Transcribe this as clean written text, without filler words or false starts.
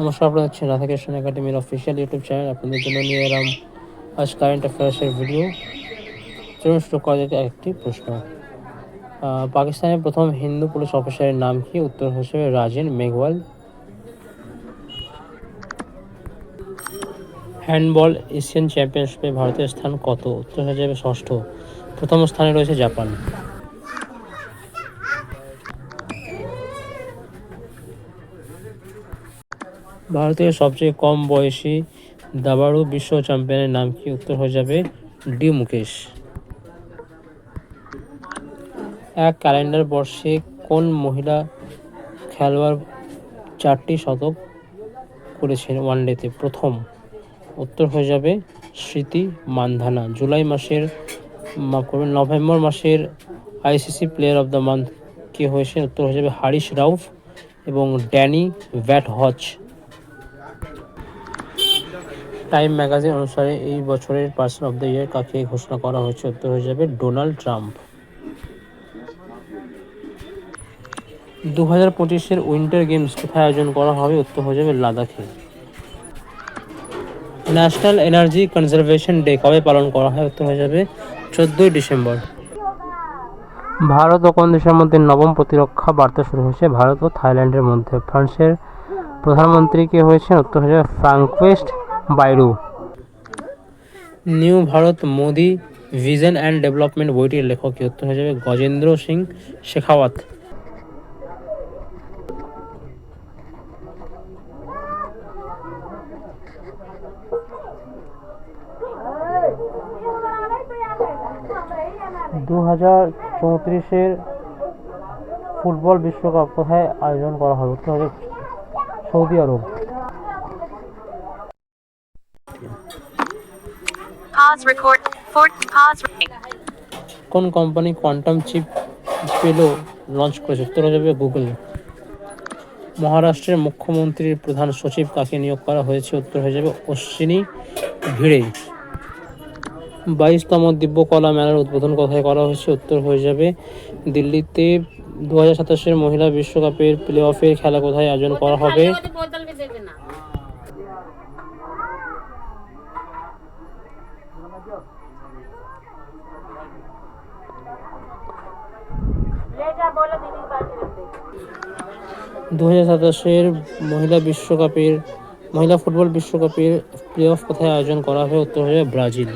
নমস্কার, আপনারা দেখছেন রাধাকৃষ্ণ একাডেমির অফিসিয়াল ইউটিউব চ্যানেল। আপনাদের জন্য নিয়ে এলাম আজ কারেন্ট অ্যাফেয়ার্সের ভিডিও। চলুন শুরু করা যাক একটি প্রশ্ন। পাকিস্তানের প্রথম হিন্দু পুলিশ অফিসারের নাম কি? উত্তর হিসেবে রাজেন মেঘওয়াল। হ্যান্ডবল এশিয়ান চ্যাম্পিয়নশিপে ভারতের স্থান কত? উত্তর হিসেবে ষষ্ঠ। প্রথম স্থানে রয়েছে জাপান। ভারতের সবচেয়ে কম বয়সী দাবাড়ু বিশ্ব চ্যাম্পিয়নের নাম কি? উত্তর হয়ে যাবে ডি মুকেশ। এক ক্যালেন্ডার বর্ষে কোন মহিলা খেলোয়াড় 4টি শতক করেছেন ওয়ানডেতে? প্রথম। উত্তর হয়ে যাবে স্মৃতি মান্ধানা। নভেম্বর মাসের ICC player of the month কে হয়েছে? উত্তর হয়ে যাবে হারিশ রাউফ এবং ড্যানি ভ্যাটহচ। টাইম ম্যাগাজিন অনুসারে এই বছরের পার্সন অব দ্য ইয়ার কাকে ঘোষণা করা হয়েছে? উত্তর হয়ে যাবে ডোনাল্ড ট্রাম্প। 2025-এর উইন্টার গেমস কোথায় আয়োজন করা হবে? উত্তর হয়ে যাবে লাদাখে। ন্যাশনাল এনার্জি কনজারভেশন ডে কবে পালন করা হয়? উত্তর হয়ে যাবে 14ই ডিসেম্বর। ভারত ও কোন দেশের মধ্যে নবম প্রতিরক্ষা বার্তা শুরু হয়েছে? ভারত ও থাইল্যান্ডের মধ্যে। ফ্রান্সের প্রধানমন্ত্রী কে হয়েছেন? উত্তর হয়ে যাবে Francois Bayrou. New Bharat Modi vision and development বইটির লেখক কে? উত্তর হয়ে যাবে গজেন্দ্র সিং শেখাওয়াত। দু 2034-এর ফুটবল বিশ্বকাপ কোথায় আয়োজন করা হবে? উত্তর হবে সৌদি আরব। কোন কোম্পানি কোয়ান্টাম চিপ লঞ্চ করেছে? উত্তর হয়ে যাবে গুগল। মহারাষ্ট্রের মুখ্যমন্ত্রীর প্রধান সচিব কাকে নিয়োগ করা হয়েছে? উত্তর হয়ে যাবে অশ্বিনী ভিড়ে। 22তম দিব্যকলা মেলার উদ্বোধন কোথায় করা হয়েছে? উত্তর হয়ে যাবে দিল্লিতে। 2027-এর মহিলা বিশ্বকাপের প্লে অফের খেলা কোথায় আয়োজন করা হবে? মহিলা ফুটবল বিশ্বকাপের প্লে অফ কোথায় আয়োজন করা হবে? উত্তর হয়ে যাবে ব্রাজিল।